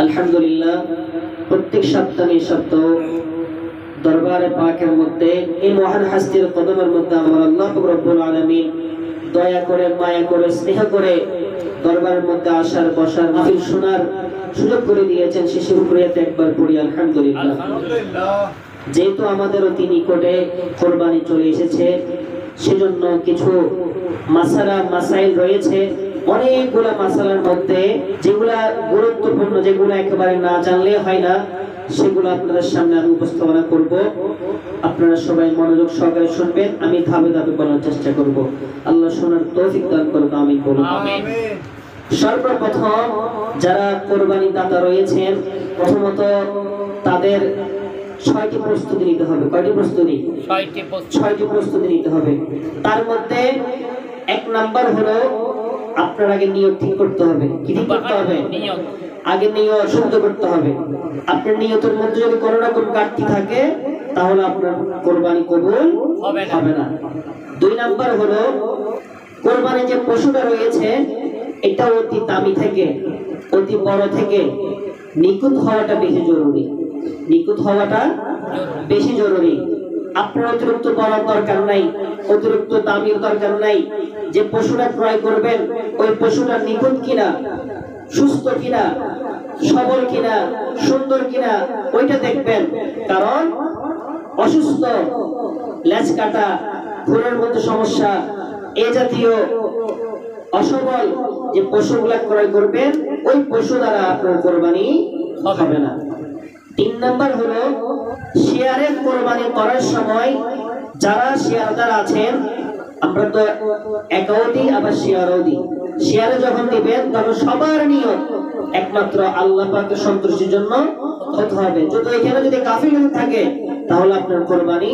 আলহামদুলিল্লাহ, প্রত্যেক সপ্তাহে সপ্তাহ দরবারে পাকের মধ্যে এই মহান হাস্তির কদমের মধ্যে আমার আল্লাহ রব্বুল আলামিন দয়া করে, মায়া করে, স্নেহ করে দরবারের মধ্যে আসার, বসার, মাহফিল শোনার সুযোগ করে দিয়েছেন। সে শুকরিয়াতে একবার পড়ি আলহামদুলিল্লাহ। যেহেতু আমাদের অতি নিকটে কোরবানি চলে এসেছে, সেজন্য কিছু মাসাইল রয়েছে। অনেকগুলা মাসালার মধ্যে যেগুলা গুরুত্বপূর্ণ, যেগুলো একেবারে না জানলে হয় না, সেগুলো আপনাদের সামনে আমি উপস্থাপনা করব। আপনারা সবাই মনোযোগ সহকারে শুনবেন। আমি ধাপে ধাপে বলার চেষ্টা করব। আল্লাহ শোনার তৌফিক দান করুন, আমিন বলুন। সর্বপ্রথম যারা কোরবানি দাতা রয়েছেন, প্রথমত তাদের 6টি প্রস্তুতি নিতে হবে। কয়টি প্রস্তুতি? 6টি প্রস্তুতি নিতে হবে। তার মধ্যে 1 নাম্বার হলো আপনার আগে নিয়ত ঠিক করতে হবে। কি ঠিক করতে হবে? আগে নিয়ত শুদ্ধ করতে হবে। আপনার নিয়তের মধ্যে যদি কোনো রকম ঘাটতি থাকে, তাহলে আপনার কোরবানি কবুল হবে না। 2 নাম্বার হলো কোরবানি যে পশুটা রয়েছে, এটা অতি দামি থেকে, অতি বড় থেকে নিখুঁত হওয়াটা বেশি জরুরি। নিখুঁত হওয়াটা বেশি জরুরি। আপনার অতিরিক্ত বড় দরকার নাই, অতিরিক্ত দামির দরকার নাই। যে পশুটা ক্রয় করবেন, ওই পশুটা নিখুঁত কিনা, সুস্থ কিনা, সবল কিনা, সুন্দর কিনা, ওইটা দেখবেন। কারণ অসুস্থ, লেজ কাটা, খুরের মধ্যে সমস্যা, এ জাতীয় অসবল যে পশুগুলা ক্রয় করবেন, ওই পশু দ্বারা আপনার কোরবানি হবে না। 3 নাম্বার হলো শেয়ারের কোরবানি করার সময় যারা শেয়ারদার আছেন, আমরা তো একাউদি আবার শেয়ারও দিই। শেয়ারে যখন দিবেন তখন সবার নিয়ত একমাত্র আল্লাহ পাকের সন্তুষ্টির জন্য হতে হবে। যদি এখানে যদি কাফির থাকে, তাহলে আপনার কোরবানি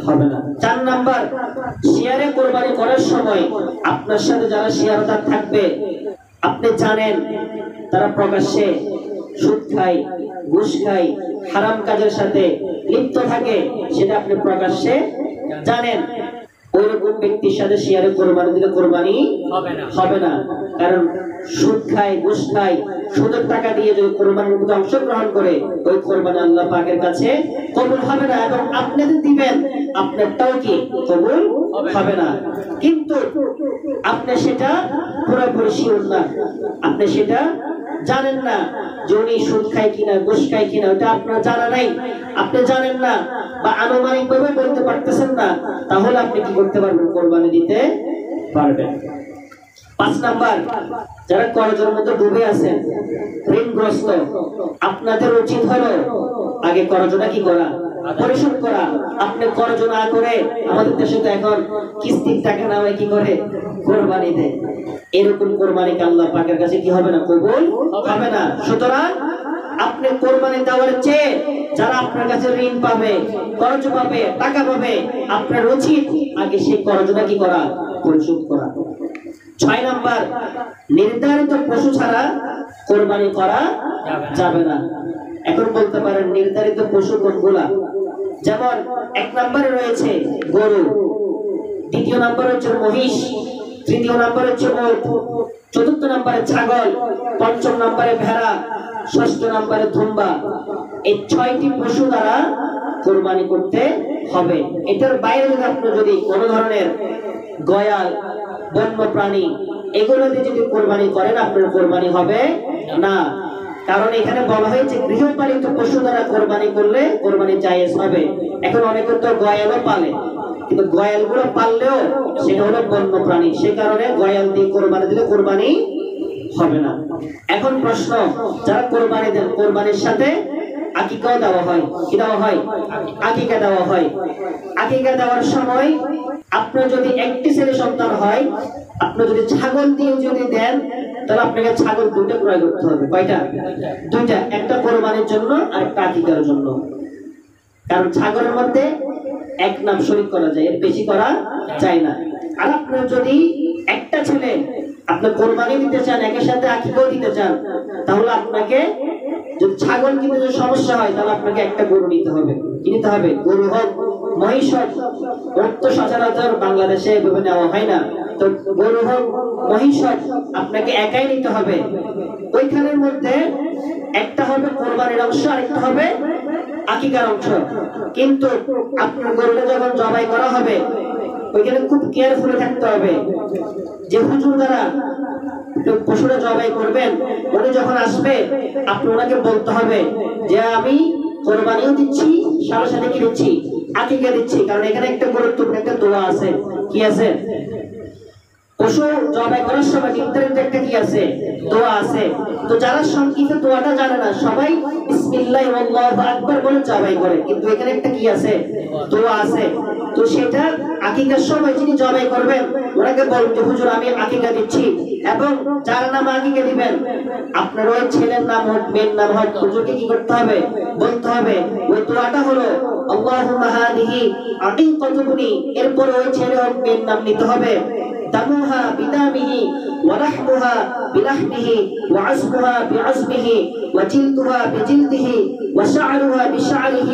হবে না। 4 নাম্বার, শেয়ারে কোরবানি করার সময় আপনার সাথে যারা শেয়ারদার থাকবে, আপনি জানেন তারা প্রকাশ্যে সুদ খায়, ঘুষ খায়, হারাম কাজের সাথে লিপ্ত থাকে, সেটা আপনি প্রকাশ্যে জানেন। ওইরকম ব্যক্তির সাথে শেয়ারে কোরবানি দিলে কোরবানি হবে না। কারণ সুদ খায়, ঘুষ খায়, সুদের টাকা দিয়ে যদি কোরবানির মধ্যে অংশগ্রহণ করে, ওই কোরবানি আল্লাহ পাকের কাছে কবুল হবে না। এবং আপনি দিবেন, আপনারটাও কি কবুল হবে না। কিন্তু আপনি সেটা পুরোপুরি শিওর না, আপনি সেটা জানেন না যে উনি সুদ খায় কিনা, ঘুষ খায় কিনা, ওটা আপনার জানা নাই, আপনি জানেন না বা আনুমানিক ভাবে বলতে পারতেছেন না, তাহলে আপনি কি করতে পারবেন? কোরবানি দিতে পারবেন। 5 নাম্বার, যারা করজের মধ্যে ডুবে আছেন, ঋণগ্রস্ত, আপনাদের উচিত হলো আগে করজটা কি করা, পরিশোধ করা। আপনি করজ না করে, আমাদের দেশে তো এখন কিস্তির টাকা না হয় কি করে, কোরবানি দেয়। এরকম কোরবানিকে আল্লাহ পাকের কাছে কি হবে না, কবুল হবে না। সুতরাং আপনি কোরবানি দেওয়ার চেয়ে যারা আপনার কাছে ঋণ পাবে, করজ পাবে, টাকা পাবে, আপনার উচিত আগে সেই করজটা কি করা, পরিশোধ করা। 6 নাম্বার, নির্ধারিত পশু ছাড়া কোরবানি করা যাবে না। এখন বলতে পারেন নির্ধারিত পশু কোনগুলা? যেমন 1 নম্বরে রয়েছে গরু, 2য় নম্বরে হচ্ছে মহিষ, 3য় নম্বরে হচ্ছে উট, 4র্থ নম্বরে ছাগল, 5ম নম্বরে ভেড়া, 6ষ্ঠ নম্বরে দুম্বা। এই 6টি পশু দ্বারা কোরবানি করতে হবে। এটার বাইরে যদি কোনো ধরনের গয়াল, বন্য প্রাণী, এগুলোতে যদি কোরবানি করেন, আপনার কোরবানি হবে না। কারণ এখানে বলা হয়েছে গৃহপালিত পশু দ্বারা কোরবানি করলে কোরবানি জায়েজ হবে। এখন অনেকে তো গয়ালও পালে, কিন্তু গয়ালগুলো পাললেও সেটা হলো বন্য প্রাণী, সে কারণে গয়াল দিয়ে কোরবানি দিলে কোরবানি হবে না। এখন প্রশ্ন, যারা কোরবানি দেন, কোরবানির সাথে আকিকাও দেওয়া হয়। কি দেওয়া হয়? আকিকা দেওয়া হয়। আকিকা দেওয়ার সময় আপনার যদি একটি ছেলে সন্তান হয়, আপনি যদি ছাগল দিয়ে যদি দেন, তাহলে আপনাকে ছাগল 2টা ক্রয় করতে হবে। কয়টা? 2টা, একটা কোরবানির জন্য আর একটা আকিকার জন্য। কারণ ছাগলের মধ্যে 1 নাম শরীক করা যায়, এর বেশি করা যায় না। আর আপনার যদি একটা ছেলে আপনি কোরবানি দিতে চান, একের সাথে আকিকাও দিতে চান, তাহলে আপনাকে যদি ছাগল কিনতে যদি সমস্যা হয়, তাহলে আপনাকে একটা গরু নিতে হবে। কিনতে হবে, গরু হোক, মহিষ হোক। তো সচরাচর বাংলাদেশে এভাবে নেওয়া হয় না, তো গরু হোক, মহিষ হোক, আপনাকে একাই নিতে হবে। ওইখানের মধ্যে একটা হবে কোরবানির অংশ, আরেকটা হবে আকিকার অংশ। কিন্তু আপনার গরুটা যখন জবাই করা হবে ওইখানে খুব কেয়ারফুলি থাকতে হবে যে হুজুর দ্বারা পশুটা জবাই করবেন উনি যখন আসবে আপনি ওনাকে বলতে হবে যে আমি কোরবানিও দিচ্ছি, সাথে সাথে কি দিচ্ছি, আকিকা দিচ্ছি। কারণ এখানে একটা গুরুত্বপূর্ণ একটা দোয়া আছে। কি আছে? পশু জবাই করার সময় নির্ধারিত একটা কি আছে, দোয়া আছে। তো যারা সংক্ষিপ্ত দোয়াটা জানে না সবাই বিসমিল্লাহ আল্লাহু আকবার বলে জবাই করে, কিন্তু এখানে একটা কি আছে, দোয়া আছে। তো সেটা আকিকার সময় যিনি জবাই করবেন ওনাকে বলতে হুজুর আমি আকিকা দিচ্ছি, এবং যার নাম আকিকা দিবেন আপনার ওই ছেলের নাম হোক মেয়ের নাম হোক হুজুরকে কি করতে হবে, বলতে হবে। ওই দোয়াটা হলো আল্লাহুম্মা হাদিহি আকিকাতুনি, এরপর ওই ছেলে হোক মেয়ের নাম নিতে হবে। دمها بدمه ولحمها بلحمه وعظمها بعظمه وجلدها بجلده وشعرها بشعره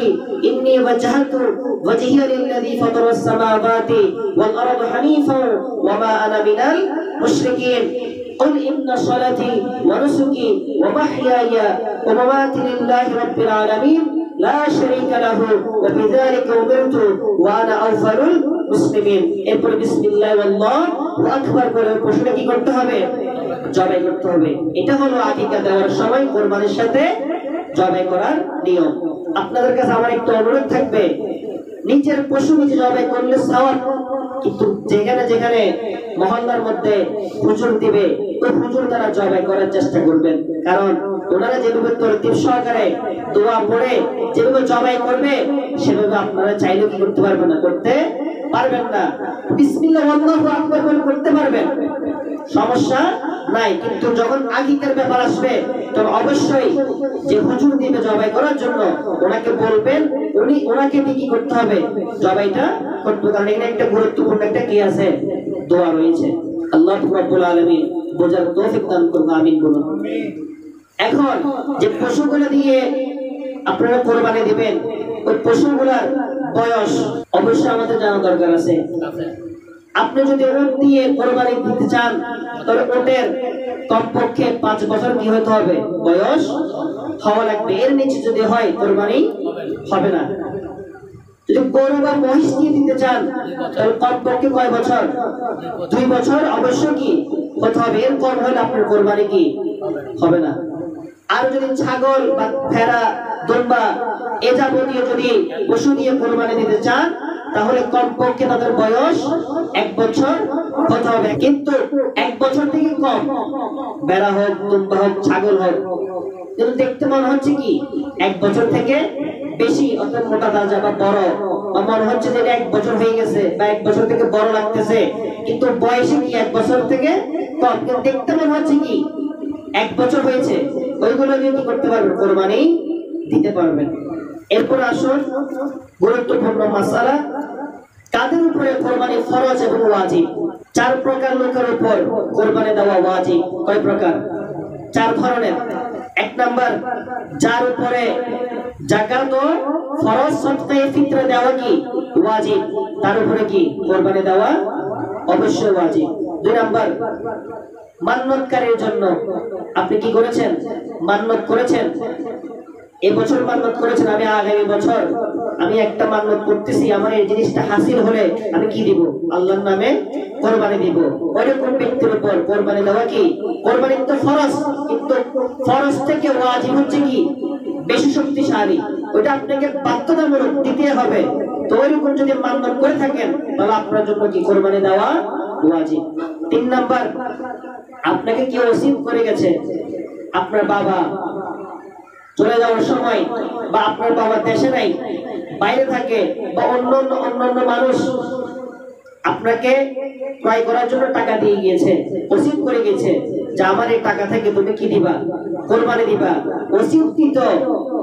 إني وجهت وجهي للذي فطر السماوات والأرض حنيفا وما أنا من المشركين قل إن صلاتي ونسكي ومحياي ومماتي لله رب العالمين لا شريك له وبذلك أمرت وأنا أول মুসলিমিন। এরপর বিসমিল্লাহ আল্লাহু আকবার করে পশুটা কি করতে হবে, জবাই করতে হবে। এটা হলো আকিকা দেওয়ার সময় কোরবানির সাথে জবাই করার নিয়ম। আপনাদের কাছে আমার একটু অনুরোধ থাকবে, নিজের পশু নিজে জবাই করলে সওয়াব, কিন্তু যেখানে যেখানে মহল্লার মধ্যে হুজুর দিবে ওই হুজুর দ্বারা জবাই করার চেষ্টা করবেন। কারণ ওনারা যেভাবে তরতিব সহকারে দোয়া পড়ে যেভাবে জবাই করবে সেভাবে আপনারা চাইলেও কি করতে পারবেন না, করতে পারবেন না। বিসমিল্লাহ আল্লাহু আকবার বলে করতে পারবেন, সমস্যা নাই। কিন্তু যখন আকিকার ব্যাপার আসবে তখন অবশ্যই যে হুজুর দিবে জবাই করার জন্য ওনাকে বলবেন, ওনাকে দিয়ে কি করতে হবে, জবাইটা করতে। কারণ এখানে একটা গুরুত্বপূর্ণ একটা কি আছে, দোয়া রয়েছে। আল্লাহ রাব্বুল আলামিন বোঝার তৌফিক দান করুন, আমিন বলুন। এখন যে পশুগুলো দিয়ে আপনারা কোরবানি দিবেন ওই পশুগুলার বয়স অবশ্যই আমাদের জানা দরকার আছে। আপনি যদি উট দিয়ে কোরবানি দিতে চান তাহলে উটের কমপক্ষে 5 বছর কি হতে হবে, বয়স হওয়া লাগবে। এর নিচে যদি হয় কোরবানি হবে না। যদি গরু বা মহিষ দিয়ে দিতে চান তাহলে কমপক্ষে কয় বছর, 2 বছর অবশ্যই কি হতে হবে। এর কম হলে আপনার কোরবানি কি হবে না। আর যদি ছাগল বা ভেড়া দুম্বা এ যাবতীয় যদি পশু দিয়ে কোরবানি দিতে চান তাহলে কমপক্ষে তাদের বয়স 1 বছর হতে হবে। কিন্তু 1 বছর থেকে কম ভেড়া হোক দুম্বা হোক ছাগল হোক কিন্তু দেখতে মনে হচ্ছে কি 1 বছর থেকে বেশি, অর্থাৎ মোটা তাজা বা বড়, মনে হচ্ছে যে 1 বছর হয়ে গেছে বা 1 বছর থেকে বড় লাগতেছে, কিন্তু বয়সে কি 1 বছর থেকে কম, কিন্তু দেখতে মনে হচ্ছে কি 1 বছর হয়েছে, ওইগুলো দিয়ে কি করতে পারবেন, কোরবানি দিতে পারবেন। এরপর আসুন গুরুত্বপূর্ণ মাসালা, কাদের উপরে কোরবানি ফরজ এবং ওয়াজিব। 4 প্রকার লোকের উপর কোরবানি দেওয়া ওয়াজিব। কয় প্রকার? 4 ধরনের। 1 নাম্বার, যার উপরে যাকাত ও ফরজ সদকায়ে ফিতরা দেওয়া কি ওয়াজিব, তার উপরে কি কোরবানি দেওয়া অবশ্যই ওয়াজিব। 2 নাম্বার, মান্নতকারীর জন্য আপনি কি করেছেন, মান্নত করেছেন, এবছর মান্নত করেছেন আমি আগামী বছর আমি একটা মান্নত করতেছি, আমার এই জিনিসটা হাসিল হলে আমি কি দিব, আল্লাহর নামে কোরবানি দিব। ওইরকম ব্যক্তির উপর কোরবানি দেওয়া কি কোরবানি তো ফরজ, কিন্তু ফরজ থেকে ওয়াজিব হচ্ছে কি বেশি শক্তিশালী, ওইটা আপনাকে বাধ্যতামূলক দিতে হবে। তো ওইরকম যদি মান্নত করে থাকেন তাহলে আপনার জন্য কি কোরবানি দেওয়া ওয়াজিব। 3 নাম্বার, আপনাকে কি ওসিয়ত করে গেছে, আপনার বাবা চলে যাওয়ার সময় বা আপনার বাবা দেশে নাই বাইরে থাকে বা অন্যান্য মানুষ আপনাকে ক্রয় করার জন্য টাকা দিয়ে গিয়েছে, ওসিয়ত করে গেছে যে আমার এই টাকা থেকে তুমি কি দিবা, কোরবানি দিবা। ওসিয়তকৃত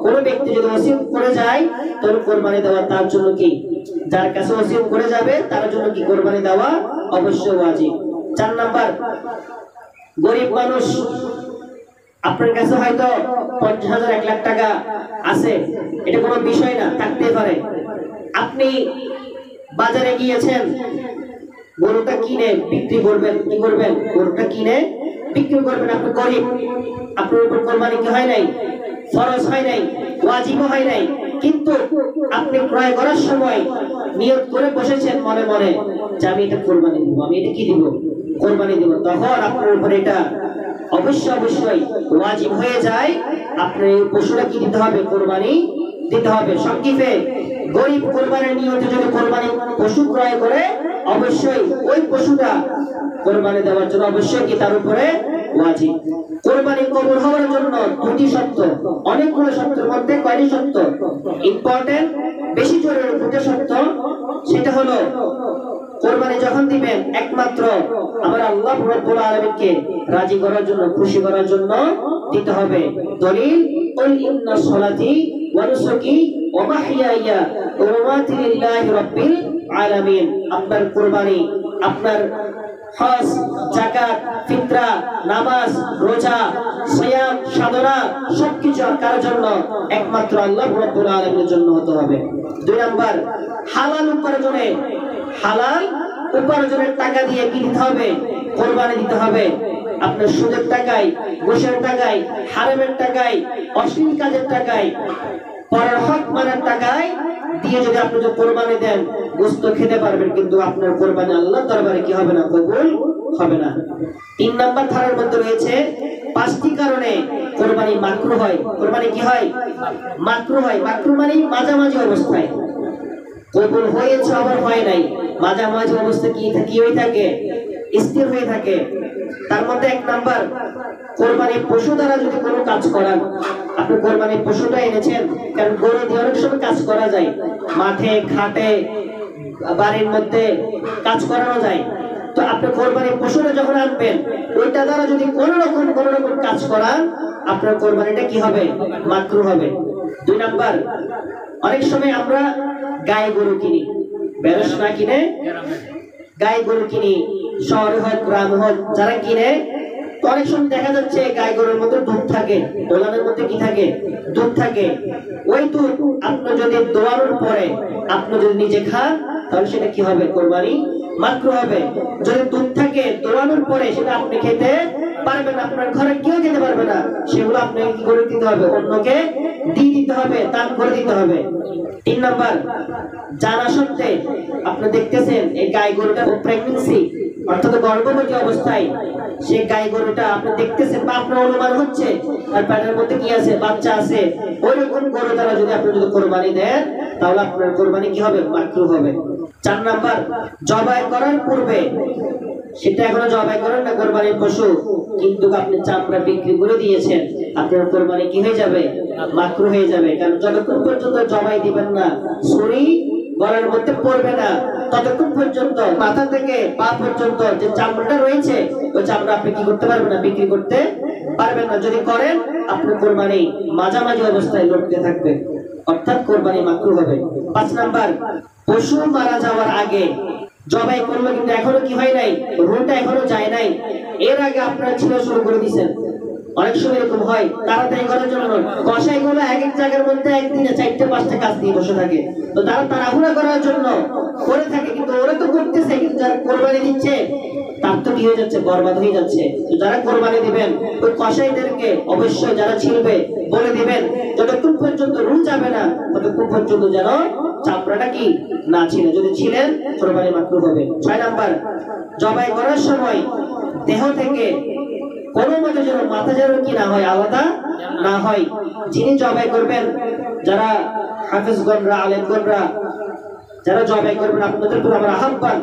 কোন ব্যক্তি যদি ওসিয়ত করে যায় তাহলে কোরবানি দেওয়া তার জন্য কি, যার কাছে ওসিয়ত করে যাবে তার জন্য কি কোরবানি দেওয়া অবশ্যই ওয়াজিব। 4 নাম্বার, গরিব মানুষ, আপনার কাছে হয়তো 50,000 1 লাখ টাকা আছে, এটা কোনো বিষয় না, থাকতে পারে। আপনি বাজারে গিয়েছেন, গরুটা কিনে বিক্রি করবেন, কি করবেন, গরুটা কিনে বিক্রি করবেন, আপনি গরিব আপনার উপর কোরবানি কি হয় নাই, ফরজ হয় নাই, ওয়াজিব হয় নাই, কিন্তু আপনি ক্রয় করার সময় নিয়ত করে বসেছেন মনে মনে যে আমি এটা কোরবানি দিব, আমি এটা কি দিব, কোরবানি দিব, তখন আপনার উপর এটা অবশ্যই ওয়াজিব হয়ে যায়। আপনি এই পশুটা কি দিতে হবে, কোরবানি দিতে হবে। সংক্ষেপে গরিব কোরবানির নিয়তে যদি কোরবানি পশু ক্রয় করে অবশ্যই ওই পশুটা কোরবানি দেওয়ার জন্য অবশ্যই কি তার উপরে ওয়াজিব। কোরবানি কবুল হওয়ার জন্য দুটি শর্ত, অনেকগুলো শর্তের মধ্যে কয়টি শর্ত ইম্পর্টেন্ট, বেশি জরুরি দুটো শর্ত। সেটা হলো কোরবানি যখন দিবেন একমাত্র আমার আল্লাহ রাব্বুল আলামিনকে রাজি করার জন্য, খুশি করার জন্য দিতে হবে। দলিল কুল ইন্না সলাতি ওয়া নুসুকি ওয়া মাহইয়ায়া ওয়া মামাতি লিল্লাহি রাব্বিল আলামিন। আপনার কোরবানি, আপনার হজ, যাকাত, ফিতরা, নামাজ, রোজা, সিয়াম, সাধনা সবকিছু কার জন্য, একমাত্র আল্লাহ রাব্বুল আলামিনের জন্য হতে হবে। দুই নাম্বার, হালাল উপার্জনে, হালাল উপার্জনের টাকা দিয়ে কি দিতে হবে, কোরবানি দিতে হবে। আপনার সুদের টাকায়, ঘুষের টাকায়, হারামের টাকায়, অশ্লীল কাজের টাকায়, পরের হক মারার টাকায় দিয়ে যদি আপনি যে কোরবানি দেন, গোশত খেতে পারবেন, কিন্তু আপনার কোরবানি আল্লাহর দরবারে কি হবে না, কবুল হবে না। 3 নাম্বার ধারার মধ্যে রয়েছে 5টি কারণে কোরবানি মাকরুহ হয়। কোরবানি কি হয়, মাকরুহ হয়। মাকরুহ মানে মাঝামাঝি অবস্থায়, কবুল হয়েছে আবার হয় নাই, মাঝামাঝি অবস্থা কি হয়ে থাকে, স্থির হয়ে থাকে। তার মধ্যে 1 নাম্বার, কোরবানির পশু দ্বারা যদি কোনো কাজ করান, আপনি কোরবানির পশুটা এনেছেন, কারণ গরু দিয়ে অনেক সময় কাজ করা যায়, মাঠে ঘাটে বাড়ির মধ্যে কাজ করানো যায়। তো আপনি কোরবানির পশুটা যখন আনবেন, ওইটা দ্বারা যদি কোনো রকম কাজ করান, আপনার কোরবানিটা কি হবে, মাকরুহ হবে। 2 নাম্বার, অনেক সময় আমরা গায়ে গরু কিনি, বেরস না কিনে গায়ে গরু কিনি, শহরে হোক গ্রামে হোক যারা কিনে, তো অনেক সময় দেখা যাচ্ছে গায়ে গরুর মধ্যে দুধ থাকে, দোলানের মধ্যে কি থাকে, দুধ থাকে। ওই দুধ আপনি যদি দোয়ানোর পরে আপনি যদি নিজে খান, তাহলে সেটা কি হবে, কোরবানি মাকরুহ হবে। যদি দুধ থাকে দোয়ানোর পরে সেটা আপনি খেতে পারবেন না, আপনার ঘরে কেউ খেতে পারবে না, সেগুলো আপনাকে কি করে দিতে হবে, অন্যকে দিয়ে দিতে হবে, দান করে দিতে হবে। 3 নাম্বার, জানা সত্ত্বে আপনি দেখতেছেন এই গাই গরুটা প্রেগন্যান্সি অর্থাৎ গর্ভবতী অবস্থায়, সে গাই গরুটা আপনি দেখতেছেন বা আপনার অনুমান হচ্ছে আর পেটের মধ্যে কি আছে, বাচ্চা আছে, ওইরকম গরু দ্বারা যদি আপনি কোরবানি দেন, তাহলে আপনার কোরবানি কি হবে, মাকরুহ হবে। 4 নাম্বার, জবাই করার পূর্বে, সেটা এখনো জবাই করেন না কোরবানির পশু, কিন্তু আপনি চামড়া বিক্রি করে দিয়েছেন, আপনার কোরবানি কি হয়ে যাবে, মাকরুহ হয়ে যাবে। কারণ যতক্ষণ পর্যন্ত জবাই দিবেন না, ছুরি গলার মধ্যে পড়বে না, ততক্ষণ পর্যন্ত মাথা থেকে পা পর্যন্ত যে চামড়াটা রয়েছে, ওই চামড়া আপনি কি করতে পারবেন না, বিক্রি করতে পারবেন না। যদি করেন, আপনার কোরবানি মাঝামাঝি অবস্থায় লটকে থাকবে, অর্থাৎ কোরবানি মাকরুহ হবে। 5 নাম্বার, পশু মারা যাওয়ার আগে জবাই করলো, কিন্তু এখনো কি হয় নাই, রুটা এখনো যায় নাই, এর আগে আপনারা ছিল শুরু করে দিয়েছেন। অনেক সময় এরকম হয়, তাড়াতাড়ি করার জন্য কষাই গুলো এক জায়গার মধ্যে একদিনে 4-5টা কাজ দিয়ে বসে থাকে, তো তারা তাড়াহুড়া করার জন্য করে থাকে, কিন্তু ওরা তো করতেছে, কিন্তু যারা কোরবানি দিচ্ছে তার তো কি হয়ে যাচ্ছে, বরবাদ হয়ে যাচ্ছে। তো যারা কোরবানি দিবেন, ওই কষাইদেরকে অবশ্যই যারা ছিলবে বলে দিবেন, যতক্ষণ পর্যন্ত রু যাবে না ততক্ষণ পর্যন্ত যেন চামড়াটা কি না ছিল, যদি ছিলেন কোরবানি মাকরুহ হবে। 6 নাম্বার, জবাই করার সময় দেহ থেকে কোনো মতে যেন মাথা যেন কি না হয়, আলাদা না হয়। যিনি জবাই করবেন, যারা হাফেজগণরা, আলেমগণরা যারা জবাই করবেন, আপনাদের উপর আমার আহ্বান,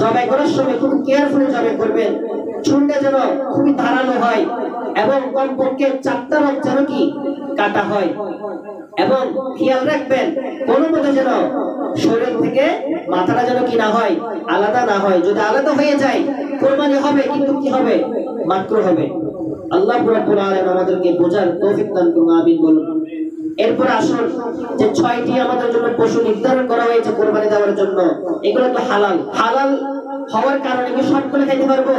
জবাই করার সময় খুব কেয়ারফুলি জবাই করবেন, চুলটা যেন খুবই ধারালো হয় এবং কমপক্ষে 4টা রক যেন কি কাটা হয়, এবং খেয়াল রাখবেন কোনো মতে যেন শরীর থেকে মাথাটা যেন কি না হয়, আলাদা না হয়। যদি আলাদা হয়ে যায়, কোরবানি হবে কিন্তু কি হবে, মাকরুহ হবে। আল্লাহ রাব্বুল আলামিন আমাদেরকে বোঝার তৌফিক দান করুন, আমিন বলুন। এরপর আসুন, যে 6টি আমাদের জন্য পশু নির্ধারণ করা হয়েছে কোরবানি দেওয়ার জন্য, এগুলো তো হালাল। হালাল হওয়ার কারণে কি সবগুলো খেতে পারবো,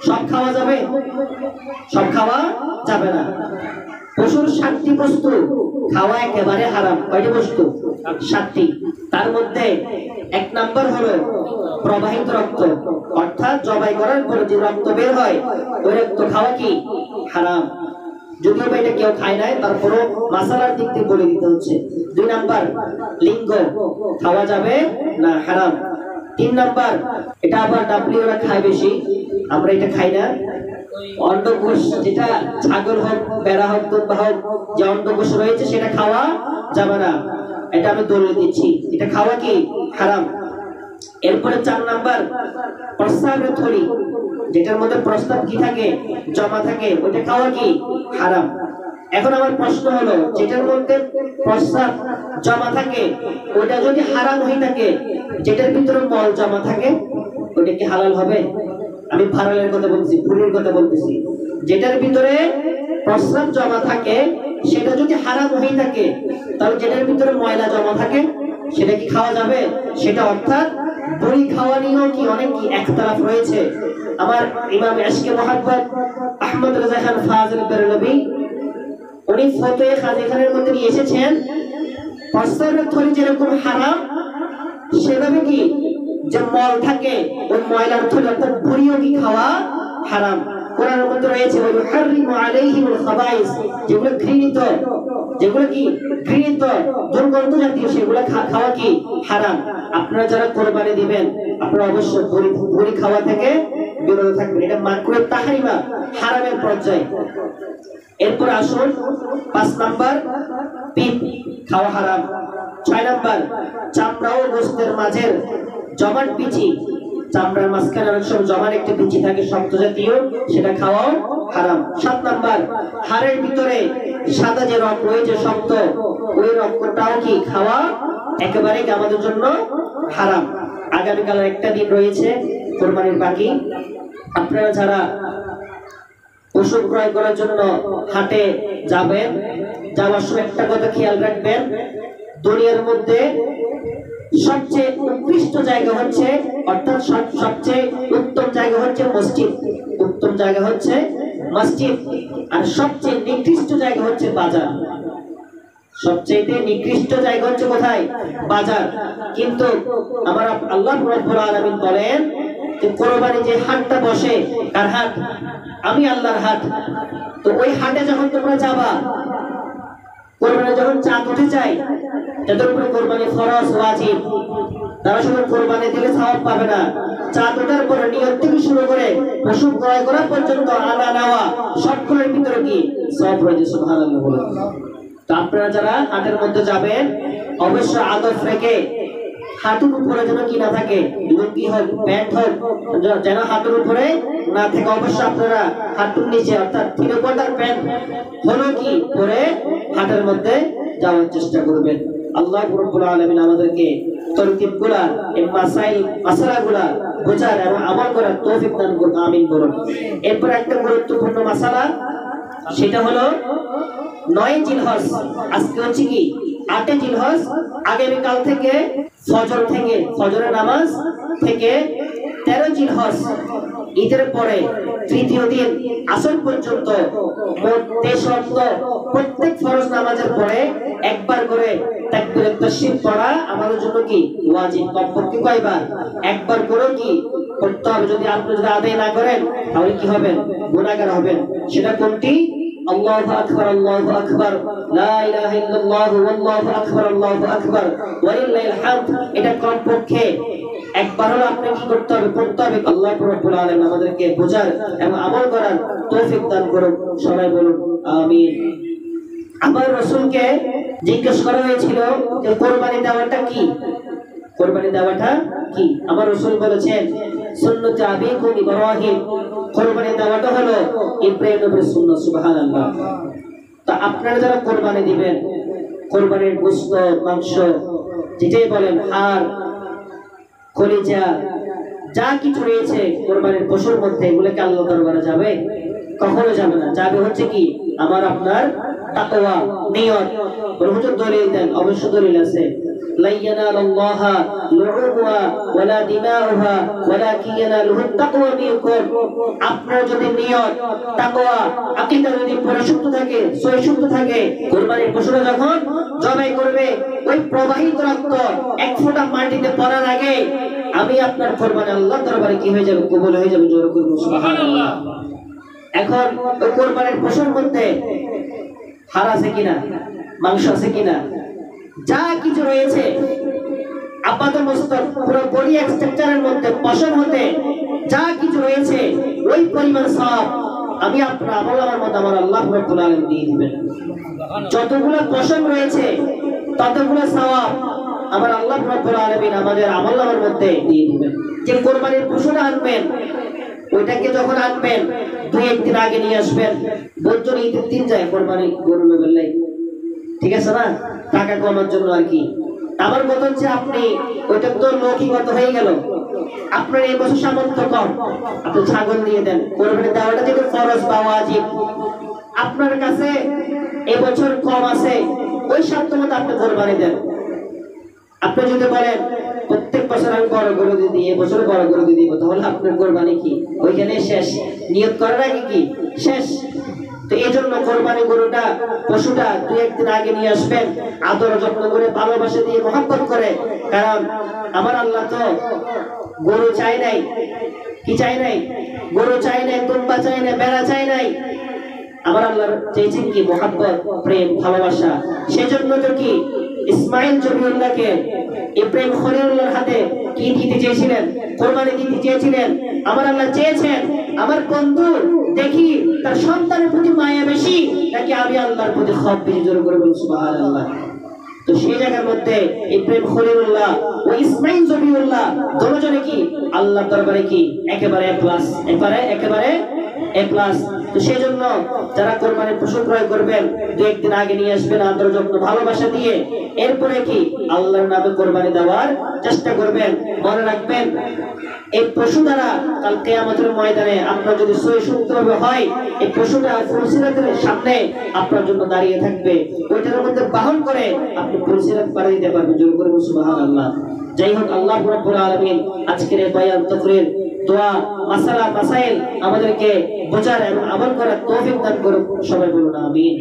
সব খাওয়া যাবে, সব খাওয়া যাবে না। পশুর 7টি বস্তু খাওয়া একেবারে হারাম। কয়টি বস্তু, 7টি। তার মধ্যে 1 নাম্বার হলো প্রবাহিত রক্ত, অর্থাৎ জবাই করার পরে যে রক্ত বের হয়, ওই রক্ত খাওয়া কি হারাম। যদিও বা এটা কেউ খায় নাই, তারপরও মাসালার দিক থেকে বলে দিতে হচ্ছে। 2 নাম্বার লিঙ্গ খাওয়া যাবে না, হারাম। 3 নাম্বার এটা আবার ডাবলিওরা খায় বেশি, আমরা এটা খাই না। অন্ডকোষ, যেটা ছাগল হোক, বেড়া হোক, দুম্বা হোক, যে অন্ডকোষ রয়েছে সেটা খাওয়া যাবে না, এটা আমি দলিল দিচ্ছি, এটা খাওয়া কি হারাম। এরপরে 4 নাম্বার প্রস্রাবের থলি, যেটার মধ্যে প্রস্রাব কি থাকে, জমা থাকে, ওটা খাওয়া কি হারাম। এখন আমার প্রশ্ন হলো, যেটার মধ্যে প্রস্রাব জমা থাকে ওটা যদি হারাম হয়ে থাকে, যেটার ভিতরে মল জমা থাকে ওটা কি হালাল হবে? আমি ফারালের কথা বলছি, ভুলের কথা বলতেছি। যেটার ভিতরে প্রস্রাব জমা থাকে সেটা যদি হারাম হয়ে থাকে, তাহলে যেটার ভিতরে ময়লা জমা থাকে সেটা কি খাওয়া যাবে? সেটা অর্থাৎ বড়ি খাওয়া নিয়েও কি অনেক কি ইখতিলাফ রয়েছে। আমার ইমাম আশকে মুহাব্বত আহমদ রাজা খান ফাজিল বেরলভী উনি ফতোয়ে কাজী খানের মধ্যে নিয়ে এসেছেন, প্রস্রাবের থলি যেরকম হারাম, সেভাবে কি যে মল থাকে ওই ময়লার থলি অর্থাৎ বড়িও কি খাওয়া হারাম। কোরআনের মধ্যে রয়েছে ওয়াহারিমু আলাইহিমুল খাবাইস, যেগুলো ঘৃণিত, যেগুলো কি ঘৃণিত দুর্গন্ধ জাতীয়, সেগুলো খাওয়া কি হারাম। আপনারা যারা কোরবানি দিবেন আপনারা অবশ্যই বড়ি খাওয়া থেকে বিরত থাকবেন, এটা মাকরুহ তাহরিমা, হারামের পর্যায়ে। এরপর আসুন 5 নাম্বার পিপ খাওয়া হারাম। 6 নাম্বার চামড়া ও গোশতের মাঝের জমাট বিচি, চামড়ার মাঝখানে অনেক সময় জমার একটা বিচি থাকে শক্ত জাতীয়, সেটা খাওয়াও হারাম। 7 নাম্বার হাড়ের ভিতরে সাদা যে রক রয়েছে শক্ত, ওই রক্তটাও কি খাওয়া একেবারে আমাদের জন্য হারাম। আগামীকাল একটা দিন রয়েছে কোরবানির বাকি, আপনারা যারা পশু ক্রয় করার জন্য হাটে যাবেন, যাওয়ার সময় একটা কথা খেয়াল রাখবেন, দুনিয়ার মধ্যে সবচেয়ে উৎকৃষ্ট জায়গা হচ্ছে, অর্থাৎ সবচেয়ে উত্তম জায়গা হচ্ছে মসজিদ, উত্তম জায়গা হচ্ছে মসজিদ, আর সবচেয়ে নিকৃষ্ট জায়গা হচ্ছে বাজার। সবচেয়ে নিকৃষ্ট জায়গা হচ্ছে কোথায়? বাজার। কিন্তু আমার আল্লাহ রাব্বুল আলামিন বলেন যে কোরবানি যে হাটটা বসে, কার হাট? আমি আল্লাহর হাট। তো ওই হাটে যখন তোমরা যাবা, কোরবানি যখন চাঁদ উঠে যায়, যাদের উপরে কোরবানি ফরজ ওয়াজিব, তারা শুধু কোরবানি দিলে সওয়াব পাবে না, চাঁদ ওঠার পরে নিয়ত থেকে শুরু করে পশু ক্রয় করা পর্যন্ত আনা নেওয়া সবগুলোর ভিতরে কি সওয়াব রয়েছে। সুবহানাল্লাহ বলুন। তো আপনারা যারা হাটের মধ্যে যাবেন অবশ্যই আদব রেখে, হাঁটুর উপরে যেন কি না থাকে, লুঙ্গি হোক, প্যান্ট হোক, যেন হাঁটুর উপরে না থাকে। অবশ্যই আপনারা হাঁটুর নিচে অর্থাৎ 3 কোয়ার্টার প্যান্ট হলো কি পরে হাটের মধ্যে যাওয়ার চেষ্টা করবেন। আল্লাহ রাব্বুল আলামিন আমাদেরকে তরকিবগুলা, এই মাসালাগুলা বোঝার এবং আমল করার তৌফিক দান করুন, আমিন বলুন। এরপর একটা গুরুত্বপূর্ণ মাসালা, সেটা হলো 9 জিলহজ, আজকে হচ্ছে কি 8 জিলহজ, আগামীকাল থেকে ফজরের নামাজ থেকে 13 জিলহজ ঈদের পরে তৃতীয় দিন আসর পর্যন্ত মোট 23 প্রত্যেক ফরজ নামাজের পরে একবার করে তাকবীরাত তাশরিফ পড়া আমাদের জন্য কি ওয়াজিব। কমপক্ষে কয়বার? একবার করে কি করতে হবে। যদি আপনি আদায় না করেন তাহলে কি হবেন? গুনাহগার হবেন। সেটা কোনটি? আল্লাহু আকবার, আল্লাহু আকবার, লা ইলাহা ইল্লাল্লাহ, আল্লাহু আকবার, আল্লাহু আকবার, ওয়ালিল্লাহিল হামদ। এটা কমপক্ষে একবার হলো আপনি কি করতে হবে? পড়তে হবে। আল্লাহ রাব্বুল আলামিন আমাদেরকে বোঝার এবং আমল করার তৌফিক দান করুন। সবাই বলুন আমিন। আমার রাসূলকে জিজ্ঞেস করা হয়েছিল যে কোরবানি দেওয়াটা কি? কোরবানি দেওয়াটা কি? আমার রাসূল বলেছেন সুন্নাত আবিকুম ইব্রাহিম, কোরবানি দেওয়াটা হলো ইব্রাহিম নবীর সুন্নাত। সুবহানাল্লাহ। তা আপনারা যারা কোরবানি দিবেন, কোরবানির গোশত, মাংস, যেটাই বলেন, হাড়, কলিজা, যা কিছু রয়েছে কোরবানির পশুর মধ্যে, এগুলোকে আল্লাহর দরবারে যাবে? কখনো যাবে না। যাবে হচ্ছে কি আমার আপনার তাকওয়া, নিয়ত। হুজুর দলিল দেন, অবশ্য দলিল আছে, লা ইয়ানালুল্লাহা লুহুমুহা ওয়ালা দিমাউহা ওয়ালাকিন ইয়ানালুহুত তাকওয়া মিনকুম। আপনার যদি নিয়ত, তাকওয়া, আকীদা যদি পরিশুদ্ধ থাকে, সহিশুদ্ধ থাকে, কুরবানির পশুরা যখন জবাই করবে, ওই প্রবাহিত রক্ত এক ফোঁটা মাটিতে পড়ার আগে আমি আপনার কুরবানি আল্লাহর দরবারে কি হয়ে যাবে? কবুল হয়ে যাবে। জোরে করুন সুবহানাল্লাহ। এখন ওই কোরবানির পশুর মধ্যে হাড় আছে কিনা, মাংস আছে কিনা, যা কিছু রয়েছে আপাত মস্তক পুরো বডি স্ট্রাকচারের মধ্যে পশম হতে যা কিছু রয়েছে ওই পরিমাণ সওয়াব আমি আপনার আমল আমার মত আমার আল্লাহ রাব্বুল আলামিন দিয়ে দিবেন। যতগুলো পশম রয়েছে ততগুলো সওয়াব আমার আল্লাহ রাব্বুল আলামিন আমাদের আমল নামার মধ্যে দিয়ে দিবেন। যে কোরবানির পশুটা আনবেন ওইটাকে যখন আনবেন 2-1 দিন আগে নিয়ে আসবেন। বছর ঈদের দিন যায় কোরবানি গরু নেবেন, ঠিক আছে না, টাকা কমার জন্য আর কি। আমার কথা হচ্ছে আপনি ওইটা তো লৌকিকতা হয়ে গেল, আপনার এই বছর সামর্থ্য কম, আপনি ছাগল দিয়ে দেন। কোরবানি দেওয়াটা যেটা ফরজ বা ওয়াজিব, আপনার কাছে এবছর কম আছে ওই শর্ত মতো আপনি কোরবানি দেন। আপনি যদি বলেন প্রত্যেক বছর আমি বড় গরু দিয়ে দিই, এবছর বড় গরু দিয়ে দিব, তাহলে আপনার কোরবানি কি ওইখানে শেষ, নিয়ত করার আগে কি শেষ। তো এই জন্য কোরবানি গরুটা পশুটা 2-1 দিন আগে নিয়ে আসবেন, আদর যত্ন করে ভালোবাসা দিয়ে মহব্বত করে। কারণ আমার আল্লাহ তো গরু চাই নাই, কি চাই নাই, গরু চাই নাই, তুম্বা চাই নাই, বেড়া চাই নাই। আমার আল্লাহ চেয়েছেন কি মহব্বত, প্রেম, ভালোবাসা। সেজন্য তো কি ইসমাইল জবিউল্লাহকে ইব্রাহিম খলিলুল্লাহর হাতে কি দিতে চেয়েছিলেন, কোরবানি দিতে চেয়েছিলেন। আমার আল্লাহ চেয়েছেন আমার বন্ধু দেখি তার সন্তানের প্রতি মায়া বেশি নাকি আমি আল্লাহর প্রতি খব বেশি, জোর করে বলুন সুবহানাল্লাহ। তো সেই জায়গার মধ্যে ইব্রাহিম খলিলুল্লাহ ও ইসমাইল জবিউল্লাহ দুজনে কি আল্লাহর দরবারে কি একেবারে প্লাস, একেবারে এ প্লাস। তো সেই জন্য যারা কোরবানির পশু ক্রয় করবেন 2-1 দিন আগে নিয়ে আসবেন আদর যত্ন ভালোবাসা দিয়ে। এরপরে কি আল্লাহর নামে কোরবানি দেওয়ার চেষ্টা করবেন। মনে রাখবেন এই পশু দ্বারা কাল কিয়ামতের ময়দানে আপনার যদি সহি শুদ্ধভাবে হয় এই পশুটা ফুলসিরাতের সামনে আপনার জন্য দাঁড়িয়ে থাকবে, ওইটার মধ্যে বাহন করে আপনি ফুলসিরাত পার দিতে পারবেন। জোর করে সুবহানাল্লাহ। যাই হোক, আল্লাহ রাব্বুল আলামিন আজকের এই বয়ান তাকরীর দোয়া মাসালা মাসাইল আমাদেরকে বোঝার এবং আমল করার তৌফিক দান করুন। সবাই বলুন আমিন।